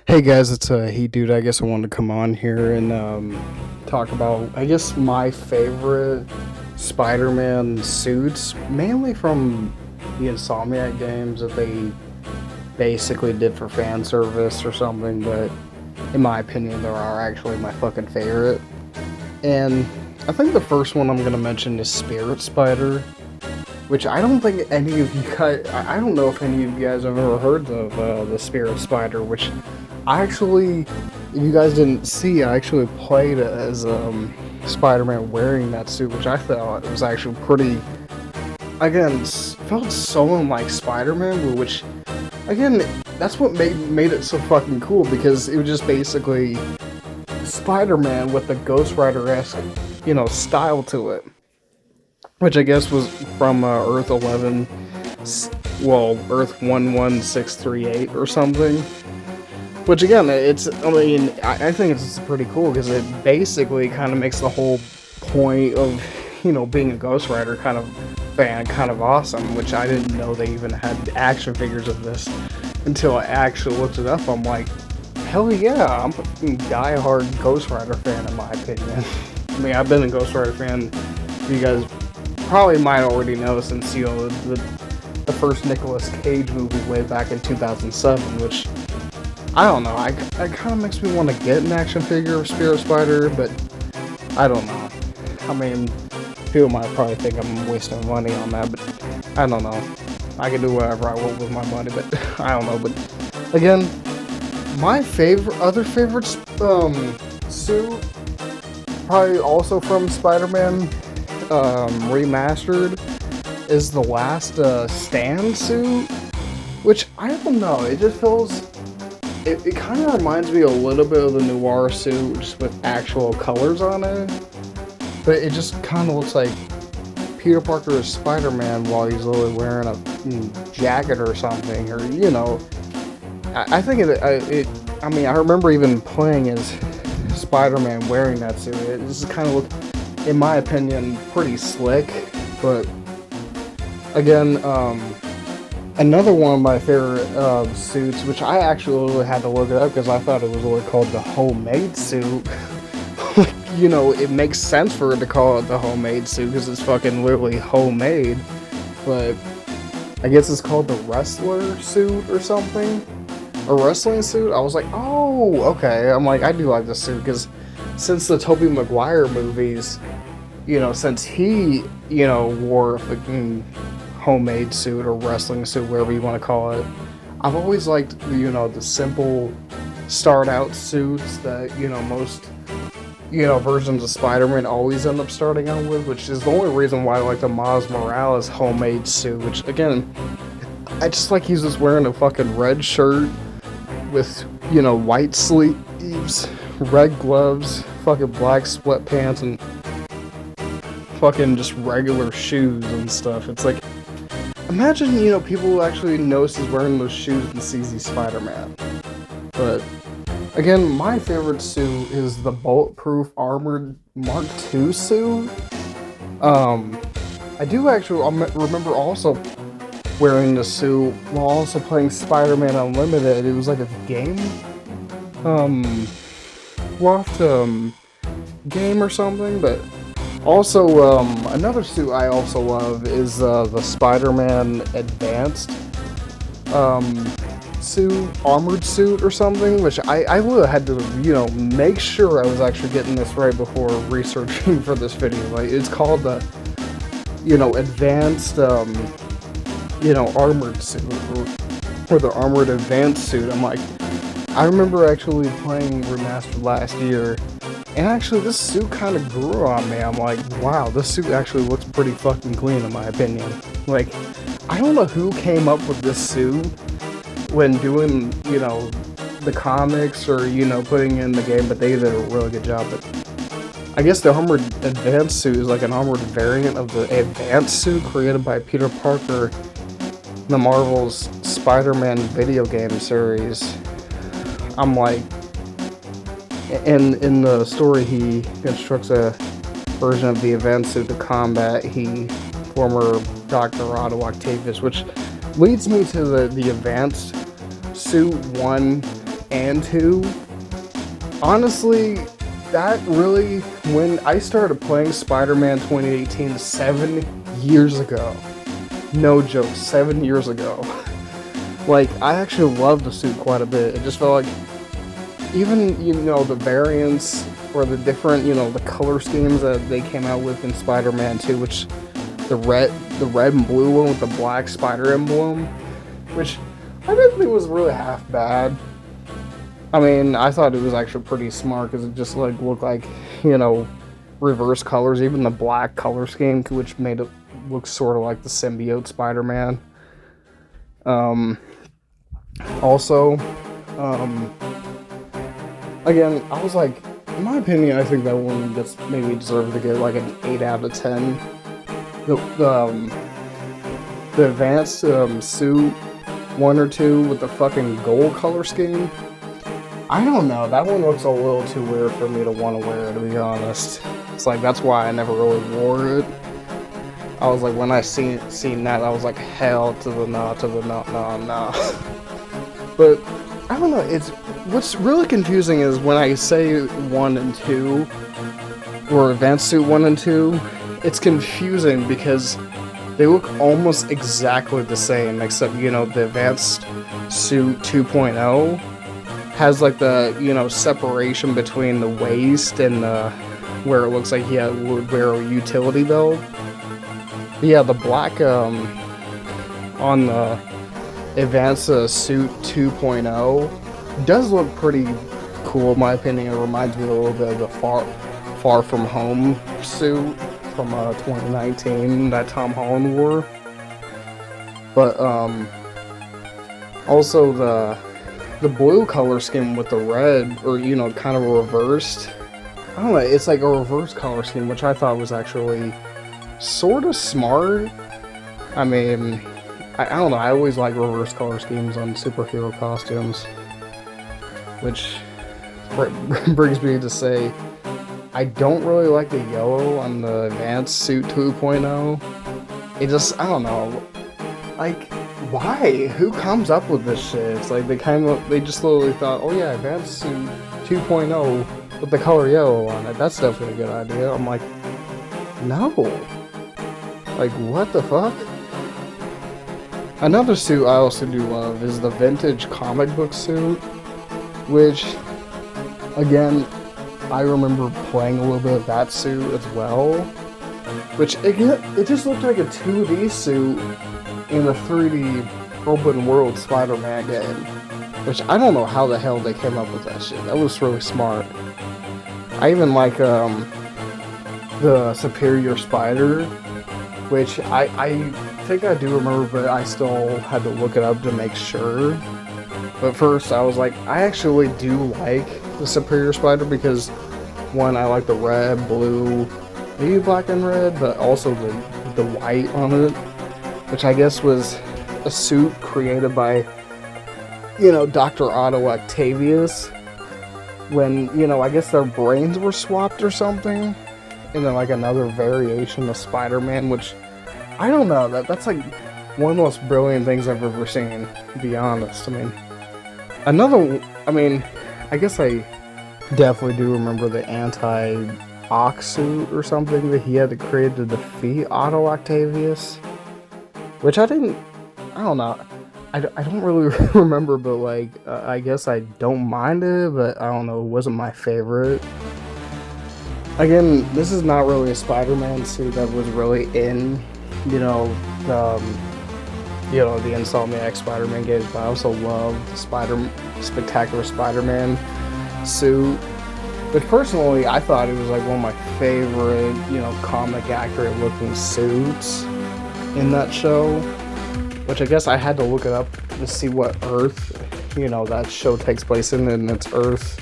Hey guys, it's He Dude. I guess I wanted to come on here and talk about, I guess, my favorite Spider-Man suits, mainly from the Insomniac games that they basically did for fan service or something, but in my opinion, they are actually my fucking favorite. And I think the first one I'm going to mention is Spirit Spider, which I don't think any of you guys, I don't know if any of you guys have ever heard of the Spirit Spider, which I actually, if you guys didn't see, I actually played as Spider-Man wearing that suit, which I thought was actually pretty, again, felt so unlike Spider-Man, which, again, that's what made it so fucking cool, because it was just basically Spider-Man with the Ghost Rider-esque, style to it, which I guess was from Earth 11, well, Earth 11638 or something. Which again, I think it's pretty cool because it basically kind of makes the whole point of, being a Ghost Rider kind of fan kind of awesome, which I didn't know they even had action figures of this until I actually looked it up. I'm like, hell yeah, I'm a fucking die-hard Ghost Rider fan in my opinion. I mean, I've been a Ghost Rider fan, you guys probably might already know, since, the first Nicolas Cage movie way back in 2007, which I don't know. It kind of makes me want to get an action figure of Spirit Spider, but I don't know. I mean, people might probably think I'm wasting money on that, but I don't know. I can do whatever I want with my money, but I don't know. But again, my other favorite suit, probably also from Spider-Man Remastered, is the Last Stand suit, which I don't know. It just feels. It kind of reminds me a little bit of the Noir suit, just with actual colors on it. But it just kind of looks like Peter Parker is Spider-Man while he's literally wearing a jacket or something. Or, I think I remember even playing as Spider-Man wearing that suit. It just kind of looked, in my opinion, pretty slick. But, again, another one of my favorite suits, which I actually had to look it up because I thought it was really called the homemade suit. It makes sense for it to call it the homemade suit because it's fucking literally homemade. But I guess it's called the wrestler suit or something. A wrestling suit? I was like, oh, okay. I'm like, I do like this suit because since the Tobey Maguire movies, since he, wore a fucking homemade suit or wrestling suit, whatever you want to call it, I've always liked, the simple start out suits that, most, versions of Spider-Man always end up starting out with, which is the only reason why I like the Miles Morales homemade suit, which, again, I just like he's just wearing a fucking red shirt with, white sleeves, red gloves, fucking black split pants, and fucking just regular shoes and stuff. It's like, imagine, people who actually notice he's wearing those shoes and sees he's Spider-Man. But, again, my favorite suit is the Bulletproof Armored Mark II suit. I do actually remember also wearing the suit while also playing Spider-Man Unlimited. It was like a game, loft, game or something, but also, another suit I also love is the Spider-Man Advanced suit, armored suit or something, which I really had to, make sure I was actually getting this right before researching for this video. Like, it's called the, Advanced, armored suit, or the Armored Advanced suit. I'm like, I remember actually playing Remastered last year, and actually, this suit kind of grew on me. I'm like, wow, this suit actually looks pretty fucking clean in my opinion. Like, I don't know who came up with this suit when doing, the comics or, putting in the game, but they did a really good job. But I guess the Armored Advanced suit is like an armored variant of the Advanced suit created by Peter Parker in the Marvel's Spider-Man video game series. I'm like, in the story, he constructs a version of the Advanced suit to combat former Dr. Otto Octavius, which leads me to the Advanced suit one and 2, honestly, that really, when I started playing Spider-Man 2018 7 years ago, no joke, 7 years ago, like, I actually loved the suit quite a bit. It just felt like, even, the variants, or the different, the color schemes that they came out with in Spider-Man 2, which, the red and blue one with the black spider emblem, which I didn't think was really half bad. I mean, I thought it was actually pretty smart, because it just, like, looked like, reverse colors, even the black color scheme, which made it look sort of like the symbiote Spider-Man. Also, again, I was like, in my opinion, I think that one just maybe deserved to get like an 8 out of 10. The advanced suit 1 or 2 with the fucking gold color scheme, I don't know, that one looks a little too weird for me to want to wear, to be honest. It's like, that's why I never really wore it. I was like, when I seen that, I was like, hell to the no. But, I don't know, what's really confusing is when I say 1 and 2, or Advanced Suit 1 and 2, it's confusing because they look almost exactly the same, except, the Advanced Suit 2.0 has, like, the, separation between the waist and where it looks like he would wear a utility belt. But yeah, the black, on the Advanced Suit 2.0 does look pretty cool, in my opinion. It reminds me a little bit of the Far From Home suit from 2019 that Tom Holland wore. But also the blue color scheme with the red, or kind of reversed. I don't know, it's like a reverse color scheme, which I thought was actually sort of smart. I mean, I don't know, I always like reverse color schemes on superhero costumes, which brings me to say, I don't really like the yellow on the Advanced Suit 2.0. It just, I don't know, like, why? Who comes up with this shit? It's like they just literally thought, oh yeah, Advanced Suit 2.0 with the color yellow on it, that's definitely a good idea. I'm like, no. Like, what the fuck? Another suit I also do love is the vintage comic book suit, which, again, I remember playing a little bit of that suit as well, which, it just looked like a 2D suit in the 3D open world Spider-Man game, which I don't know how the hell they came up with that shit. That was really smart. I even like the Superior Spider, which I think I do remember, but I still had to look it up to make sure. But first, I was like, I actually do like the Superior Spider because, one, I like the red, blue, maybe black and red, but also the white on it, which I guess was a suit created by, Dr. Otto Octavius, when, I guess their brains were swapped or something, and then, like, another variation of Spider-Man, which, I don't know, that's, like, one of the most brilliant things I've ever seen, to be honest. I guess I definitely do remember the anti-Ock suit or something that he had to create to defeat Otto Octavius, which I don't know, I don't really remember, but, like, I guess I don't mind it, but I don't know, it wasn't my favorite. Again, this is not really a Spider-Man suit that was really in, the Insomniac Spider-Man games, but I also love the Spectacular Spider-Man suit, which personally I thought it was like one of my favorite, comic accurate looking suits in that show, which I guess I had to look it up to see what Earth, that show takes place in, and it's Earth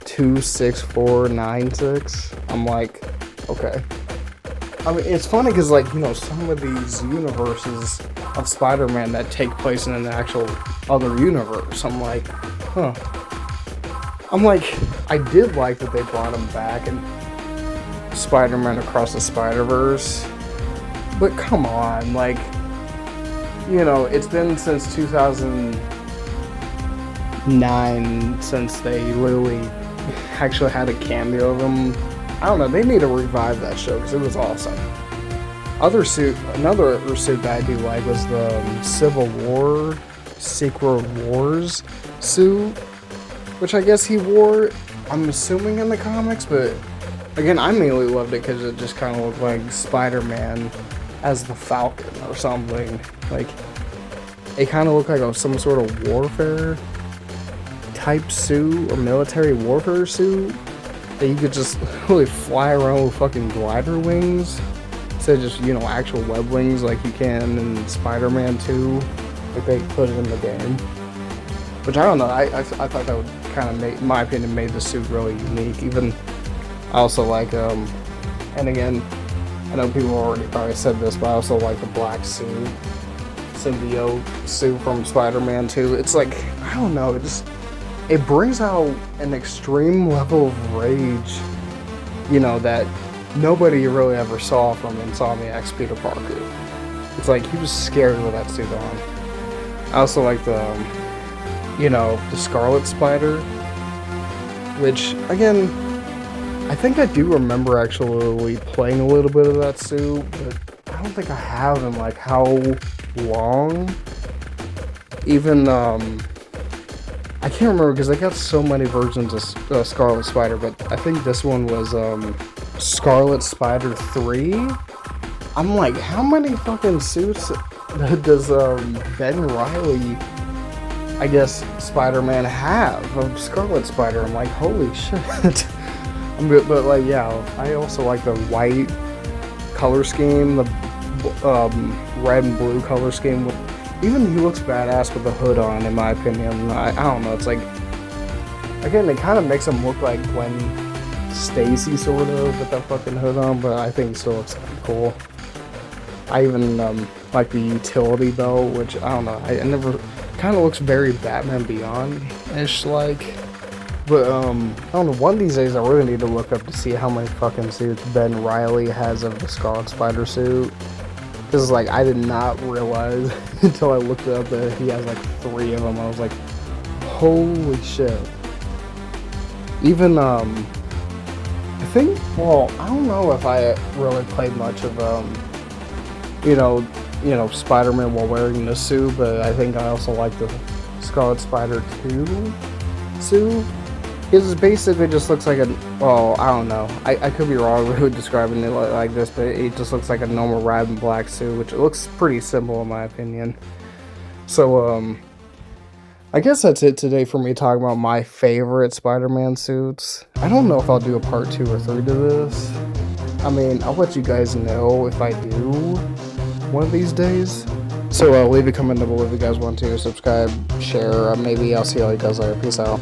26496. I'm like, okay. I mean, it's funny because, like, some of these universes of Spider-Man that take place in an actual other universe, I'm like, huh. I'm like, I did like that they brought him back in Spider-Man Across the Spider-Verse, but come on, like, it's been since 2000, 9 since they literally actually had a cameo of him. I don't know, they need to revive that show because it was awesome. Another suit that I do like was the Civil War, Secret Wars suit, which I guess he wore, I'm assuming in the comics, but again, I mainly loved it because it just kind of looked like Spider-Man as the Falcon or something. Like, it kind of looked like some sort of warfare type suit or military warfare suit that you could just really fly around with fucking glider wings instead of just, actual web wings like you can in Spider-Man 2, like they put it in the game. Which I don't know, I thought that would kind of in my opinion, made the suit really unique. Even, I also like, and again, I know people already probably said this, but I also like the black suit, symbiote suit from Spider-Man 2. It's like, I don't know, it brings out an extreme level of rage, that nobody really ever saw from Insomniac's Peter Parker. It's like, he was scared with that suit on. I also like the Scarlet Spider, which, again, I think I do remember actually playing a little bit of that suit, but I don't think I have in, like, how long? Even, I can't remember because I got so many versions of Scarlet Spider, but I think this one was, Scarlet Spider 3? I'm like, how many fucking suits does, Ben Reilly, I guess, Spider-Man have of Scarlet Spider? I'm like, holy shit. But like, yeah, I also like the white color scheme, the red and blue color scheme. Even he looks badass with the hood on, in my opinion. I don't know, it's like, again, it kind of makes him look like Gwen Stacy, sort of, with that fucking hood on, but I think he still looks cool. I even like the utility belt, which, I don't know, I never, kind of looks very Batman Beyond-ish like. But, I don't know, one of these days I really need to look up to see how many fucking suits Ben Reilly has of the Scarlet Spider suit. Because, like, I did not realize until I looked it up that he has, like, 3 of them. I was like, holy shit. Even, I think, well, I don't know if I really played much of, Spider-Man while wearing this suit, but I think I also like the Scarlet Spider 2 suit. It basically just looks like well, I don't know. I could be wrong with describing it like this, but it just looks like a normal red and black suit, which looks pretty simple in my opinion. So, I guess that's it today for me talking about my favorite Spider-Man suits. I don't know if I'll do a part 2 or 3 to this. I mean, I'll let you guys know if I do one of these days. So, leave a comment below if you guys want to. Subscribe, share, maybe I'll see how you guys later. Peace out.